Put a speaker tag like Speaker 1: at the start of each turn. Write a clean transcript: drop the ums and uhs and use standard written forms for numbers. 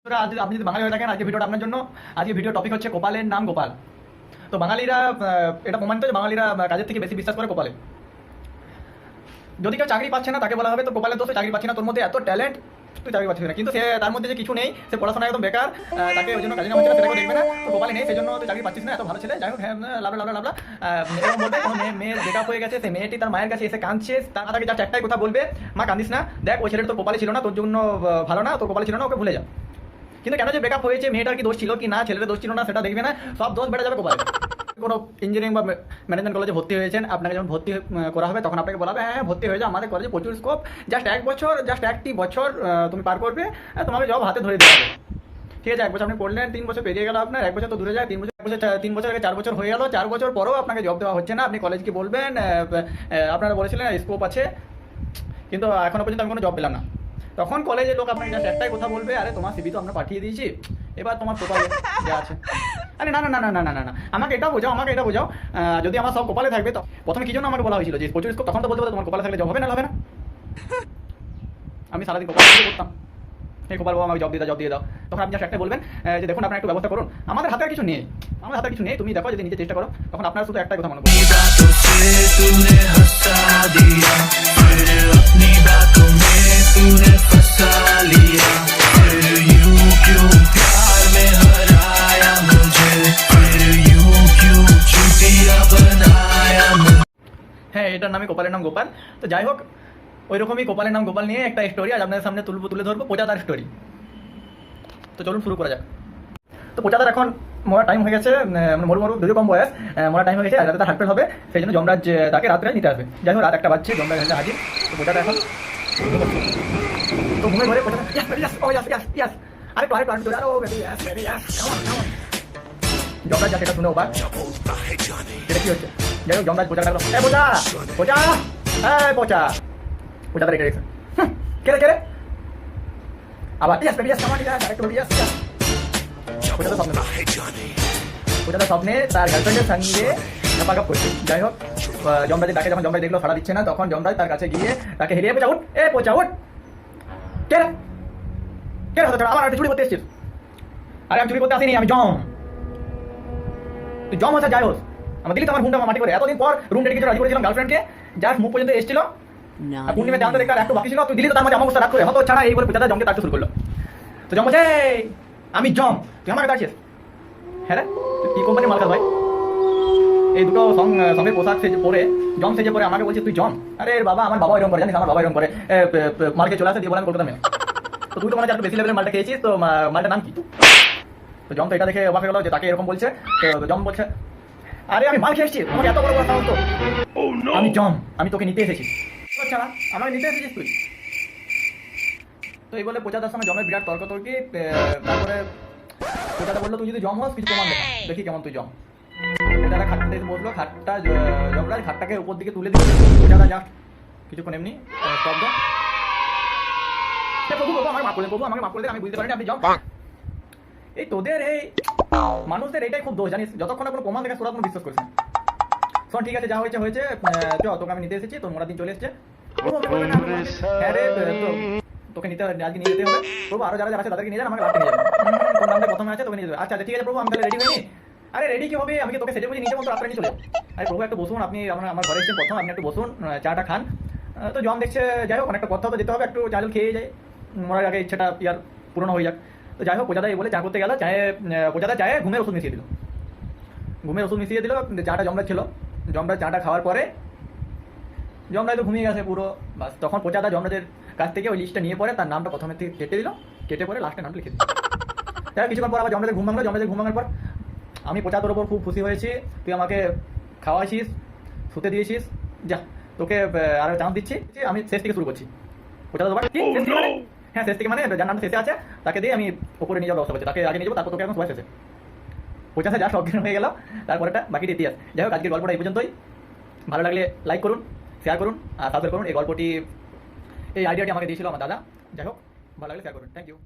Speaker 1: আপনি যদি বাঙালি হয়ে থাকেন, আজকে ভিডিওটা আপনার জন্য। আজকে ভিডিও টপিক হচ্ছে কপালের নাম গোপাল। তো বাঙালিরা এটা প্রমাণিত যে বাঙালিরা কাজের থেকে বেশি বিশ্বাস করে কপালে। যদি কেউ চাকরি পাচ্ছে না তাকে বলা হবে তো কপালের দোষে চাকরি পাচ্ছে না, তোর মধ্যে এত ট্যালেন্ট তুই চাকরি পাচ্ছিস না, কিন্তু সে তার মধ্যে যে কিছু নেই, সে পড়াশোনা একদম বেকার, তাকে ওই জন্য কাজে নাম হচ্ছে না, সেটাকে দেখবে না, তো কপালে নেই সেই জন্য তুই চাকরি পাচ্ছিস না, এত ভালো ছেলে। যাই হোক, হ্যাঁ লাভলা লাভলা লাভলা এরকম বলবে। কোনো মেয়ের ব্রেকআপ হয়ে গেছে, সে মেয়েটি তার মায়ের কাছে এসে কাঁদছে, তাকে জাস্ট একটাই কথা বলবে, মা কাঁদিস না, দেখ ওই ছেলেটা তোর কপালে ছিল না, তোর জন্য ভালো না, তোর কপালে ছিল না, ওকে ভুলে যা। কিন্তু কেন যে ব্রেকআপ হয়েছে, মেয়েটার কি দোষ ছিল কি না, ছেলেটার দোষ ছিল না, সেটা দেখবে না, সব দোষ বেড়ে যাবে কপালে। কোনো ইঞ্জিনিয়ারিং বা ম্যানেজমেন্ট কলেজে ভর্তি হয়েছেন, আপনাকে যখন ভর্তি করা হবে তখন আপনাকে বলা হবে হ্যাঁ ভর্তি হয়ে যাও, আমাদের কলেজে প্রচুর স্কোপ, জাস্ট একটি বছর তুমি পার করবে, তোমাকে জব হাতে ধরে দেওয়া হবে। ঠিক আছে, 1 বছর আপনি পড়লেন, 3 বছর পেরিয়ে গেল আপনার, 1 বছর তো দূরে যায়, 3 বছর আগে 4 বছর হয়ে গেল, 4 বছর পরেও আপনাকে জব দেওয়া হচ্ছে না। আপনি কলেজকে বলবেন আপনারা বলেছিলেন স্কোপ আছে, কিন্তু এখনো পর্যন্ত আমি কোনো জব পেলাম না। তখন কলেজের লোক আপনাকে জাস্ট একটাই কথা বলবে, আরে তোমার সিভি তো আমরা পাঠিয়ে দিয়েছি, এবার তোমার কপালে যা আছে। আরে না না না না না না না, আমাকে এটা বোঝাও, যদি আমার সব কপালে থাকবে তো প্রথমে কি জন্য আমাকে বলা হয়েছিল যে প্রচুর স্কোপ, তখন তো বলতে তোমার কপালে থাকলে জব হবে না, হবে না। আমি সারাদিন কপালে করতাম, এই কপাল বাবা আমাকে জব দিয়ে দাও। তখন আপনি জাস্ট একটাই বলবেন যে দেখুন আপনার একটু ব্যবস্থা করুন, আমাদের হাতে আর কিছু নেই, তুমি দেখো যদি নিজে চেষ্টা করো, তখন আপনার শুধু একটাই কথা মনে পড়বে। হ্যাঁ, এটার নামে কপালের নাম গোপাল। তো যাই হোক, ওই রকমই কপালের নাম গোপাল নিয়ে একটা স্টোরি আজ আপনাদের সামনে তুলে ধরবো, পোচাদার স্টোরি। তো চলুন শুরু করা যাক। তো পোচাদার এখন মরার টাইম হয়ে গেছে, মরু যদিও কম বয়স, মরার টাইম হয়ে গেছে, রাতে তার হার্টফেল হবে, সেই জন্য যমরাজ তাকে রাত্রে নিতে আসবে। যাই হোক, রাত 1টা বাজছে, যমরাজ এসে হাজির। তো পোচাদার এখন তো ঘুমে ঘরে যমরাজ যা সেটা শুনে ওবার সেটা কি হচ্ছে। যাই হোক, যমরাজ পোচাকে পোচা পোচাদার রেখে রেখেছে, কে আবার পোচাদার স্বপ্নে তার গার্লফ্রেন্ডের সঙ্গে ব্যাপার করছে। যাই হোক, যমরাজের ডাকে যখন যমরাজ দেখলো সাড়া দিচ্ছে না, তখন যমরাজ তার কাছে গিয়ে তাকে হেরিয়ে পোচা উঠ কে আমার চুরি করতে এসছিস? আরে আমি চুরি করতে আসিনি, আমি জম। তুই জম হচ্ছে, যাই হোক আমার দিলি তো আমার ঘুমটা মাটি করে, এতদিন পর রুম ডেটে কিছু রাজি করেছিলাম গার্লফ্রেন্ডকে, জাস্ট মুখ পর্যন্ত এসেছিল, পূর্ণিমা জানতে দেখতে একটু বাকি ছিল, তুই দিলি তো তার মধ্যে আমার অবস্থা রাখ করে হতো ছাড়া, এই বলে পোচাদা জমকে তাড়তে শুরু করলো। তো জম বলছে আমি জম, তুই আমাকে তাড়ছিস? হ্যাঁ রে, তুই কি কোম্পানির মালকা ভাই? এই দুটো সঙ্গে পোশাক পরে জম সেজে পরে আমাকে বলছিস তুই জম? আরে বাবা, আমার বাবা এরকম করে, জানিস আমার বাবা এরকম করে, মালকে চলে আসে দিয়ে বলেন কলকাতা মেয়ে। তো তুই তো মানে একটু বেশি লেভেলের মালটা খেয়েছিস, তো মালটার নাম কি? তো জম তো এটা দেখে অবাক হয়ে গেল যে তাকে এরকম বলছে। তো জম বলছে আরে আমি মাল খেয়ে এসেছি, তোমাকে এত বড় কথা হতো, আমি জম, আমি তোকে নিতে এসেছি। আচ্ছা, আমাকে নিতে এসেছিস তুই? তো এই বলে পোচাদার সঙ্গে জমের বিরাট তর্কি। তারপরে পোচাদা বললো তুই যদি জম হস কিছু প্রমাণ দেখি কেমন তুই জম। পোচাদা খাটটা এসে বসলো, জমরাজ খাটটাকে উপর দিকে তুলে দিল। পোচাদা জাস্ট কিছুক্ষণ এমনি স্তব্ধ। প্রভু আমাকে মাফ করে দে, আমি বুঝতে পারিনি আপনি জম। এই তোদের এই মানুষদের এটাই খুব দোষ, জানিস, যতক্ষণ কোনো প্রমাণ দেখে তোরা কোনো বিশ্বাস করিস না। শোন, ঠিক আছে, যা হয়েছে চ, তোকে আমি নিতে এসেছি, তোর মোড়া দিন চলে এসছে। হ্যাঁ রে, তোকে নিতে আজকে নিয়ে যেতে হবে প্রভু, আরো যারা আছে তাদেরকে নিয়ে যান, আমাকে রাখতে নিয়ে যাবেন। কোন নামটা প্রথমে আছে তোকে নিয়ে যাবে। আচ্ছা ঠিক আছে প্রভু, আমি তাহলে রেডি হইনি। আরে রেডি কি হবে, আমি তোকে সেজে বুঝে নিচে মতো রাত্রে নিয়ে চলে। আরে প্রভু একটু বসুন, আপনি আমার ঘরে এসেছেন প্রথম, আপনি একটু বসুন, চাটা খান। তো জম দেখছে, যাই হোক অনেকটা কথা তো যেতে হবে, একটু চাল খেয়ে যায়, মরার আগে ইচ্ছেটা ইয়ার পূরণ হয়ে যাক। তো যাই হোক, পোচাদা এই বলে চা করতে গেল, পোচাদা চায়ে ঘুমের ওষুধ মিশিয়ে দিল। চাটা জমরাজ ছিল, জমরাজ চাটা খাওয়ার পরে জমরাজ তো ঘুমিয়ে গেছে পুরো। বাস তখন পোচাদা জমরাজের কাছ থেকে ওই লিস্টটা নিয়ে পরে তার নামটা প্রথমে থেকে কেটে পরে লাস্টে নামটা লিখে দিল। তাই কিছুক্ষণ পর আবার জমরাজের ঘুম ভাঙার পর আমি পোচাদার ওপর খুব খুশি হয়েছি, তুই আমাকে খাওয়াইছিস, শুতে দিয়েছিস, যা তোকে আরো চান্স দিচ্ছি, আমি শেষ থেকে শুরু করছি। পোচাদা তোমার হ্যাঁ শেষ থেকে মানে যার নামটা শেষে আছে তাকে দিয়ে আমি ওপরে নিয়ে যাওয়ার ব্যবস্থা করছি, তাকে আগে নিয়ে যাবো, তারপর তোকে এখন সবাই শেষে। পোচাদা যা অজ্ঞান হয়ে গেল, তারপরেটা বাকিটা ইতিহাস। যাই হোক, আজকের গল্পটা এই পর্যন্তই। ভালো লাগলে লাইক করুন, শেয়ার করুন আর সাবস্ক্রাইব করুন। এই আইডিয়াটি আমাকে দিয়েছিল আমার দাদা। যাই হোক, ভালো লাগলে শেয়ার করুন। Thank you.